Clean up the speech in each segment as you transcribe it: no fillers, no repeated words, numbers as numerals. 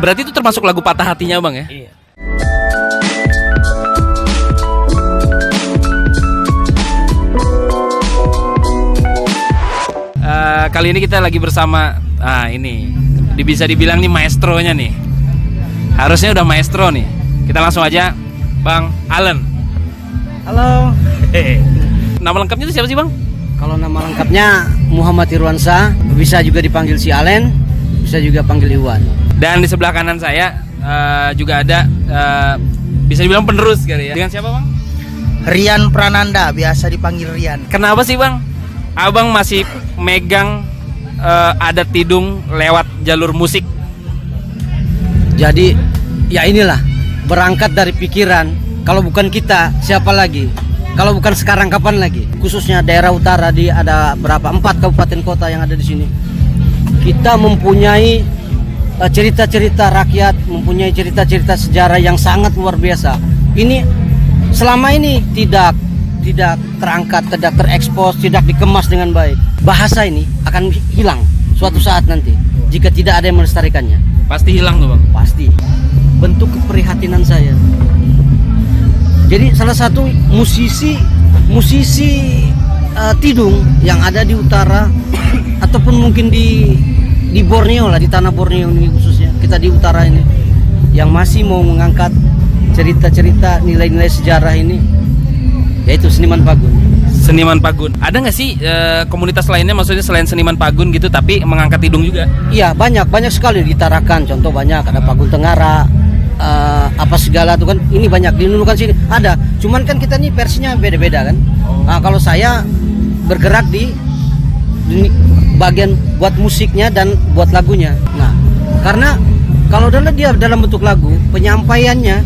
Berarti itu termasuk lagu patah hatinya Bang ya? Iya. Kali ini kita lagi bersama ini bisa dibilang nih maestronya nih. Harusnya udah maestro nih. Kita langsung aja Bang Allen. Halo. Nama lengkapnya itu siapa sih Bang? Kalau nama lengkapnya Muhammad Irwansyah, bisa juga dipanggil si Allen, bisa juga panggil Iwan. Dan di sebelah kanan saya juga ada bisa dibilang penerus kali ya. Dengan siapa Bang? Rian Prananda, biasa dipanggil Rian. Kenapa sih Bang? Abang masih megang adat Tidung lewat jalur musik. Jadi ya inilah, berangkat dari pikiran, kalau bukan kita siapa lagi? Kalau bukan sekarang kapan lagi? Khususnya daerah utara, ada berapa? 4 kabupaten kota yang ada di sini. Kita mempunyai cerita-cerita rakyat, mempunyai cerita-cerita sejarah yang sangat luar biasa. Ini selama ini tidak terangkat, tidak terekspos, tidak dikemas dengan baik. Bahasa ini akan hilang suatu saat nanti jika tidak ada yang melestarikannya. Pasti hilang tuh Bang. Pasti. Bentuk keprihatinan saya. Jadi salah satu musisi Tidung yang ada di utara ataupun mungkin di Borneo lah, di tanah Borneo ini khususnya, kita di utara ini, yang masih mau mengangkat cerita-cerita nilai-nilai sejarah ini, yaitu Seniman Pagun. Seniman Pagun. Ada nggak sih komunitas lainnya, maksudnya selain Seniman Pagun gitu, tapi mengangkat Tidung juga? Iya, banyak sekali di Tarakan. Contoh banyak, ada Pagun Tengara, apa segala tuh kan, ini banyak di Nunukan sini ada. Cuman kan kita nih versinya beda-beda kan. Nah, kalau saya bergerak di bagian buat musiknya dan buat lagunya. Nah, karena kalau dia dalam bentuk lagu, penyampaiannya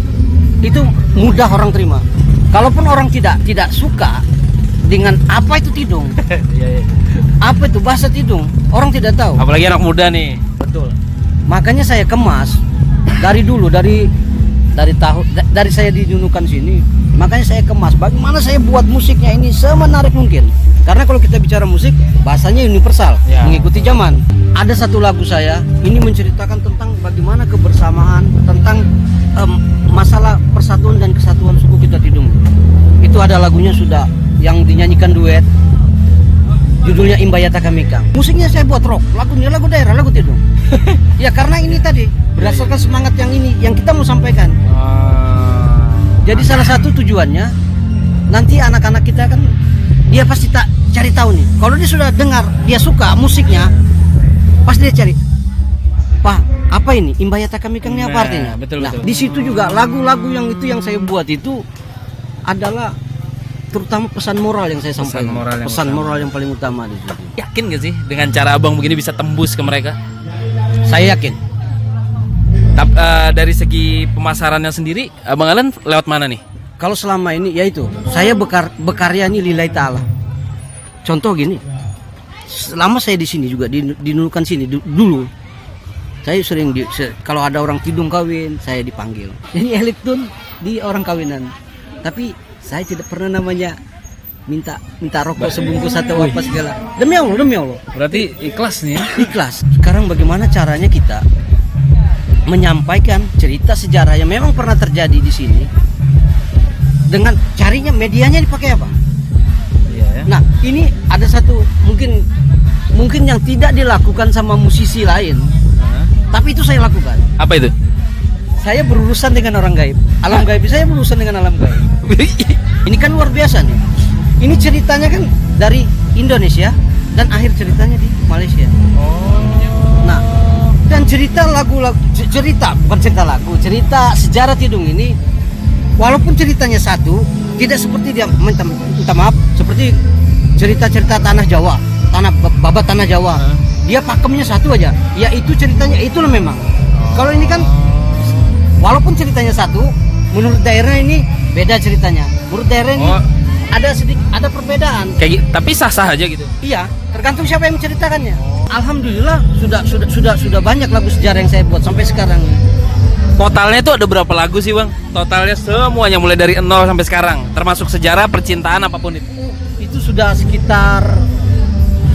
itu mudah orang terima. Kalaupun orang tidak suka dengan apa itu Tidung, apa itu bahasa Tidung, orang tidak tahu. Apalagi anak muda nih. Betul. Makanya saya kemas dari dulu, dari saya dijunukan sini. Makanya saya kemas bagaimana saya buat musiknya ini semenarik mungkin. Karena kalau kita bicara musik, bahasanya universal, mengikuti zaman. Ada satu lagu saya, ini menceritakan tentang bagaimana kebersamaan, tentang masalah persatuan dan kesatuan suku kita Tidung. Itu ada lagunya sudah yang dinyanyikan duet. Judulnya Imbayata Kamikang. Musiknya saya buat rock, lagunya lagu daerah, lagu Tidung. Ya karena ini tadi berdasarkan semangat yang ini yang kita mau sampaikan. Jadi salah satu tujuannya nanti anak-anak kita kan dia pasti tak cari tahu nih. Kalau dia sudah dengar, dia suka musiknya, pasti dia cari. Pak, apa ini? Imbayata Kamikang ini apa artinya? Betul. Di situ juga lagu-lagu yang saya buat itu adalah terutama pesan moral yang saya sampaikan. Pesan moral yang paling utama di situ. Yakin gak sih dengan cara Abang begini bisa tembus ke mereka? Saya yakin. Dari segi pemasarannya sendiri, Abang Allen lewat mana nih? Kalau selama ini yaitu saya berkarya ini lillahi ta'ala. Contoh gini, selama saya di sini juga di Nunukan sini dulu, saya sering kalau ada orang Tidung kawin, saya dipanggil. Ini elit tun di orang kawinan. Tapi saya tidak pernah namanya minta rokok sebungkus atau apa segala. Demi Allah. Berarti ikhlas nih. Ikhlas. Sekarang bagaimana caranya kita menyampaikan cerita sejarah yang memang pernah terjadi di sini dengan carinya medianya dipakai apa? Iya, ya. Nah, ini ada satu mungkin yang tidak dilakukan sama musisi lain. Tapi itu saya lakukan. Apa itu? Saya berurusan dengan orang gaib. Alam gaib, saya berurusan dengan alam gaib. Ini kan luar biasa nih. Ini ceritanya kan dari Indonesia dan akhir ceritanya di Malaysia. Nah, dan cerita sejarah Tidung ini, walaupun ceritanya satu, tidak seperti dia minta maaf, seperti cerita-cerita tanah Jawa, babat tanah Jawa. Dia pakemnya satu aja, yaitu ceritanya itulah memang. Kalau ini kan walaupun ceritanya satu, menurut daerah ini beda ceritanya. Menurut daerah ini ada perbedaan. Tapi sah-sah aja gitu. Iya, tergantung siapa yang menceritakannya. Alhamdulillah sudah banyak lagu sejarah yang saya buat sampai sekarang. Totalnya itu ada berapa lagu sih Bang? Totalnya semuanya mulai dari 0 sampai sekarang, termasuk sejarah, percintaan, apapun itu. Itu sudah sekitar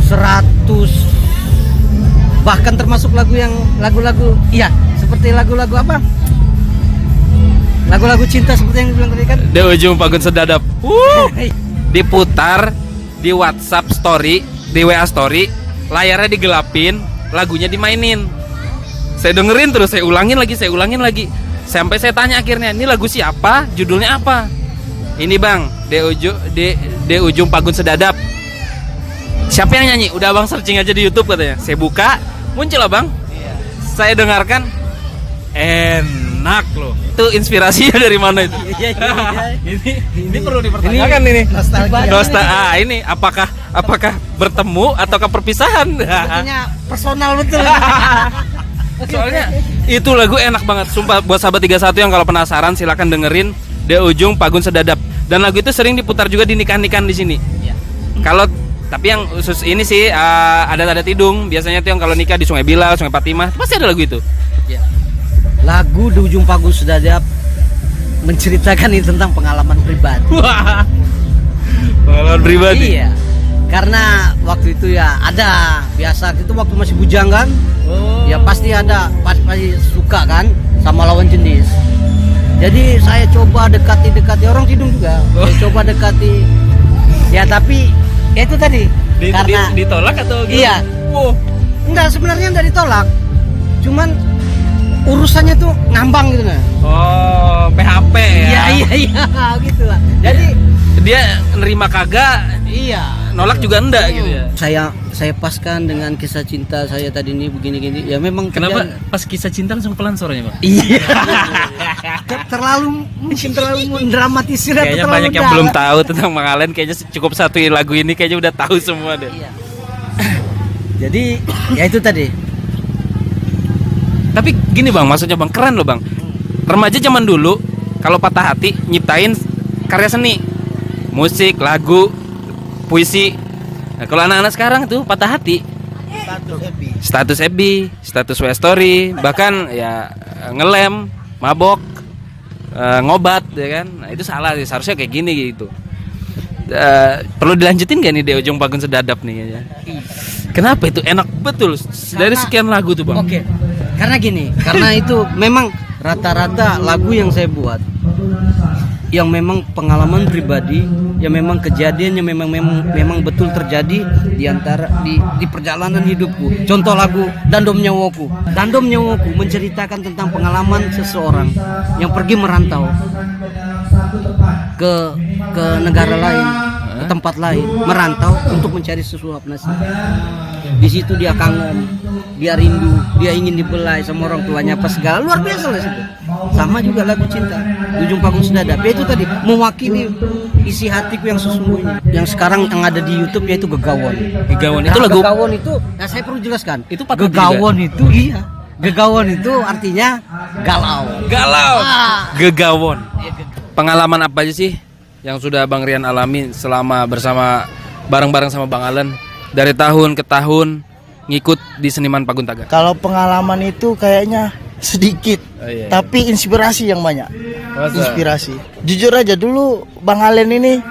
100, bahkan termasuk lagu-lagu iya seperti lagu-lagu apa? Lagu-lagu cinta seperti yang dibilang tadi kan. Di ujung pagun sedadap. Diputar di WhatsApp story, di WA story, layarnya digelapin, lagunya dimainin. Saya dengerin terus, saya ulangin lagi. Sampai saya tanya akhirnya, ini lagu siapa? Judulnya apa? Ini bang, di ujung pagun sedadap. Siapa yang nyanyi? Udah abang searching aja di YouTube katanya. Saya buka, muncul abang. Saya dengarkan, enak loh. Itu inspirasinya dari mana itu? Ini perlu dipertanyakan ini. Nostalgia. Ini apakah bertemu ataukah perpisahan? Sepertinya personal betul. Soalnya itu lagu enak banget. Sumpah buat sahabat 31 yang kalau penasaran silakan dengerin Di Ujung Pagun Sedadap. Dan lagu itu sering diputar juga di nikahan-nikahan di sini. Kalau tapi yang khusus ini sih ada tidung. Biasanya tuh yang kalau nikah di Sungai Bilal, Sungai Fatimah, pasti ada lagu itu. Lagu Di Ujung Pagun Sedadap menceritakan ini tentang pengalaman pribadi. Wah. Pengalaman pribadi. Iya. Karena waktu itu ya ada biasa itu waktu masih bujang kan. Ya pasti ada pasti suka kan sama lawan jenis. Jadi saya coba dekati orang tidung juga. Saya coba dekati. Ya tapi ya itu tadi karena ditolak atau gimana? Iya. Enggak, sebenarnya enggak ditolak. Cuman urusannya tuh ngambang gitu nah. Oh, PHP ya. Iya gitu lah. Jadi dia nerima kagak, nolak juga enggak gitu ya. Saya paskan dengan kisah cinta saya tadi ini begini-gini. Ya memang kenapa pas kisah cinta langsung pelan suaranya, Bang? Iya. terlalu mendramatisir. Kayaknya banyak yang belum tahu tentang Bang Alen. Kayaknya cukup satu lagu ini kayaknya udah tahu semua deh. Iya. Jadi ya itu tadi. Tapi gini Bang, maksudnya Bang keren loh Bang. Remaja zaman dulu kalau patah hati nyiptain karya seni, musik, lagu, puisi. Nah, kalau anak-anak sekarang tuh patah hati, status FB, status WA story, bahkan ya ngelem, mabok, ngobat, ya kan? Nah, itu salah sih, seharusnya kayak gini gitu. Perlu dilanjutin gak nih Di Ujung Pagun Sedadap nih ya? Kenapa itu enak betul dari sekian lagu tuh Bang? Oke. Karena gini, karena itu memang rata-rata lagu yang saya buat yang memang pengalaman pribadi, yang memang kejadian yang memang betul terjadi di perjalanan hidupku. Contoh lagu Dandom Nyawoku. Dandom Nyawoku menceritakan tentang pengalaman seseorang yang pergi merantau ke negara lain, ke tempat lain, merantau untuk mencari sesuap nasi. Di situ dia kangen, dia rindu, dia ingin dibelai sama orang tuanya apa segala, luar biasa lah situ. Sama juga lagu cinta Di Ujung Pagun Sedadap, itu tadi mewakili isi hatiku yang sesungguhnya. Yang sekarang yang ada di YouTube yaitu Gegawon. Gegawon itu lagu. Gegawon itu, nah saya perlu jelaskan. Itu patut Gegawon itu iya. Gegawon itu artinya galau. Gegawon. Pengalaman apa aja sih yang sudah Bang Rian alami selama bersama bareng-bareng sama Bang Alen dari tahun ke tahun ngikut di Seniman Pagun Taga? Kalau pengalaman itu kayaknya sedikit, tapi inspirasi yang banyak. Inspirasi. Jujur aja dulu Bang Alen ini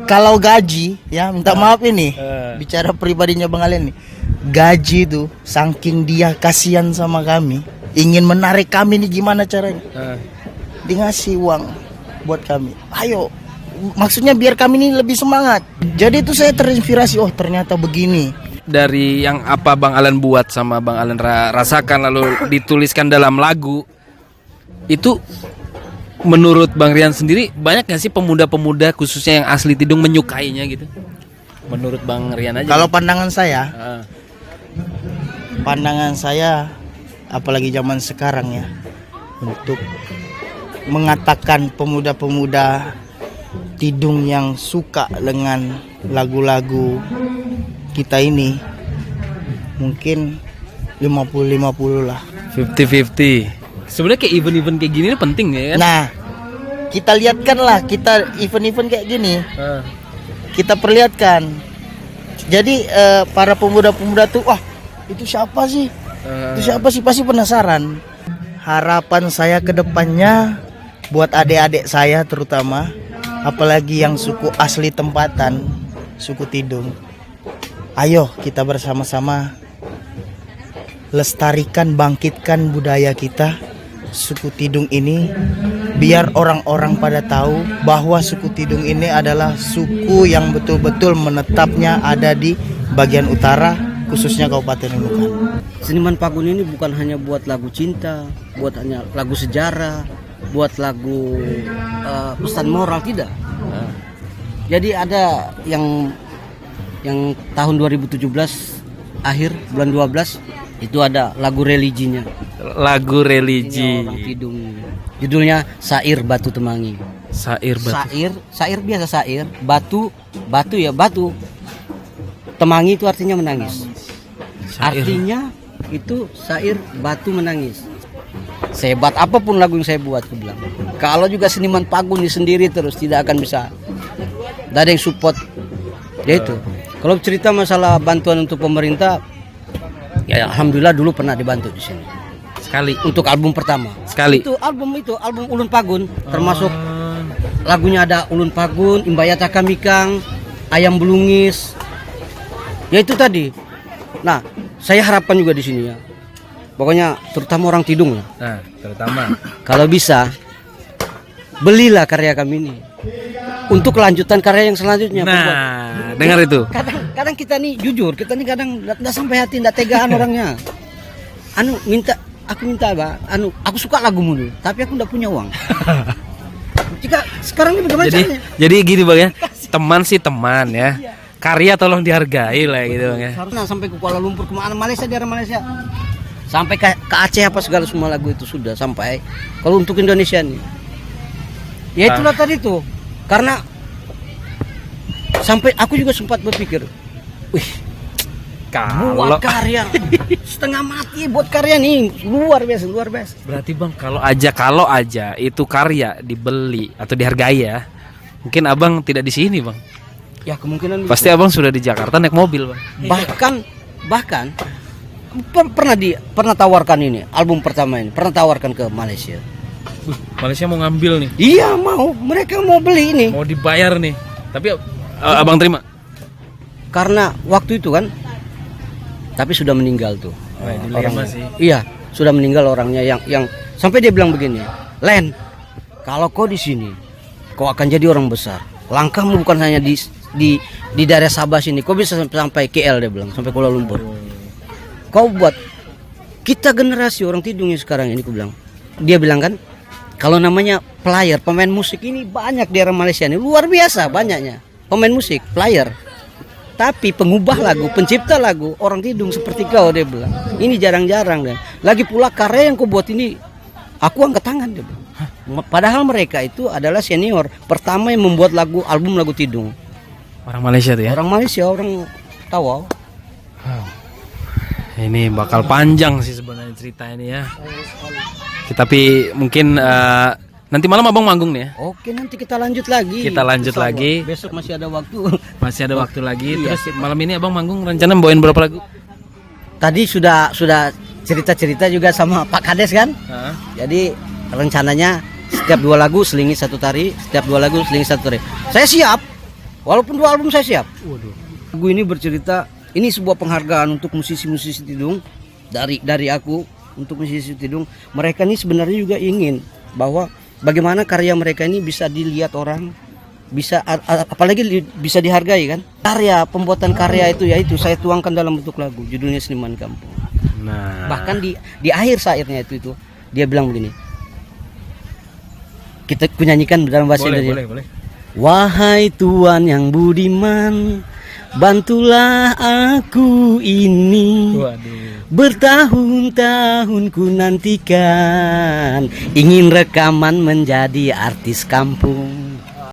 kalau gaji ya minta maaf ini bicara pribadinya Bang Alen nih. Gaji itu saking dia kasihan sama kami, ingin menarik kami nih gimana caranya? Dia ngasih uang buat kami. Ayo, maksudnya biar kami ini lebih semangat. Jadi itu saya terinspirasi, oh ternyata begini. Dari yang apa Bang Alen buat sama Bang Alen rasakan lalu dituliskan dalam lagu itu, menurut Bang Rian sendiri banyak gak sih pemuda-pemuda khususnya yang asli Tidung menyukainya gitu? Menurut Bang Rian aja. Kalau pandangan saya apalagi zaman sekarang ya, untuk mengatakan pemuda-pemuda Tidung yang suka dengan lagu-lagu kita ini mungkin 50-50 lah. 50-50. Sebenarnya kayak event-event kayak gini penting ya kan? Nah, kita lihatkan lah, kita event-event kayak gini kita perlihatkan. Jadi para pemuda-pemuda tuh, wah itu siapa sih? Itu siapa sih? Pasti penasaran. Harapan saya ke depannya buat adik-adik saya terutama, apalagi yang suku asli tempatan, suku Tidung. Ayo kita bersama-sama lestarikan, bangkitkan budaya kita, suku Tidung ini, biar orang-orang pada tahu bahwa suku Tidung ini adalah suku yang betul-betul menetapnya ada di bagian utara, khususnya Kabupaten Nunukan. Seniman Pagun ini bukan hanya buat lagu cinta, buat hanya lagu sejarah, buat lagu pesan moral, tidak. Jadi ada yang tahun 2017 akhir bulan 12 itu ada lagu religinya. Lagu religi. Orang Tidung. Judulnya Sair Batu Temangi. Sair batu. Sair biasa sair, batu ya batu. Temangi itu artinya menangis. Sair. Artinya itu sair batu menangis. Sehebat apapun lagu yang saya buat, aku bilang. Kalau juga seniman Pagun ini sendiri terus tidak akan bisa. Tidak ada yang support. Ya itu. Kalau cerita masalah bantuan untuk pemerintah, ya alhamdulillah dulu pernah dibantu di sini. Sekali. Untuk album pertama. Sekali. Itu album Ulun Pagun, termasuk lagunya ada Ulun Pagun, Imbayata Kamikang, Ayam Belungis. Ya itu tadi. Nah, saya harapkan juga di sini ya. Pokoknya terutama orang Tidung lah. Nah, terutama Kalau bisa belilah karya kami ini untuk kelanjutan karya yang selanjutnya. nah, dengar itu. Kadang kita nih jujur, kita nih kadang nggak sampai hati, nggak tegaan orangnya. Aku minta apa? Aku suka lagumu dulu, tapi aku nggak punya uang. Jika sekarang ini bagaimana caranya? Jadi gini Bang ya. Teman sih teman ya. Karya tolong dihargai lah gitu Bang ya. Harusnya sampai ke Kuala Lumpur, kemana Malaysia, daerah Malaysia, sampai ke Aceh apa segala semua lagu itu sudah sampai. Kalau untuk Indonesia nih, ya itulah tadi tuh. Karena sampai aku juga sempat berpikir, wih, buat karya setengah mati buat karya nih, luar biasa. Berarti Bang kalau aja itu karya dibeli atau dihargai ya, mungkin Abang tidak di sini Bang. Ya kemungkinan Pasti Abang sudah di Jakarta naik mobil Bang. Bahkan pernah tawarkan ini album pertama ini, pernah tawarkan ke Malaysia. Malaysia mau ngambil nih. Iya mereka mau beli ini. Mau dibayar nih. Tapi Abang terima. Karena waktu itu kan, tapi sudah meninggal tuh. Orangnya sih. Iya, sudah meninggal orangnya yang sampai dia bilang begini, Len, kalau kau di sini, kau akan jadi orang besar. Langkahmu bukan hanya di daerah Sabah sini, kau bisa sampai KL, dia bilang, sampai Kuala Lumpur. Kau buat kita generasi orang Tidung yang sekarang ini, aku bilang. Dia bilang kan, kalau namanya player, pemain musik ini banyak di daerah Malaysia ini, luar biasa banyaknya. Pemain musik, player. Tapi pengubah lagu, pencipta lagu, orang Tidung seperti kau, dia bilang. Ini jarang-jarang deh. Lagi pula karya yang kau buat ini, aku angkat tangan, dia bilang. Padahal mereka itu adalah senior pertama yang membuat album lagu Tidung. Orang Malaysia tuh ya. Orang Malaysia, orang Tawau. Ini bakal panjang sih sebenarnya cerita ini ya. Tapi mungkin nanti malam Abang manggung nih ya. Oke, nanti kita lanjut lagi. Besok masih ada waktu. Masih ada waktu lagi. Terus malam ini Abang manggung rencana bawain berapa lagu? Tadi sudah cerita-cerita juga sama Pak Kades kan. Jadi rencananya setiap 2 lagu selingi 1 tari, setiap 2 lagu selingi 1 tari. Saya siap. Walaupun 2 album saya siap. Lagu ini bercerita, ini sebuah penghargaan untuk musisi-musisi Tidung dari aku untuk musisi Tidung. Mereka ini sebenarnya juga ingin bahwa bagaimana karya mereka ini bisa dilihat orang, bisa apalagi bisa dihargai kan. Pembuatan karya itu yaitu saya tuangkan dalam bentuk lagu, judulnya Seniman Kampung. Nah, Bahkan di akhir syairnya itu dia bilang begini. Kita kunyanyikan dalam bahasa Indonesia. Boleh. Wahai Tuan yang budiman, bantulah aku ini. Bertahun-tahun ku nantikan, ingin rekaman menjadi artis kampung.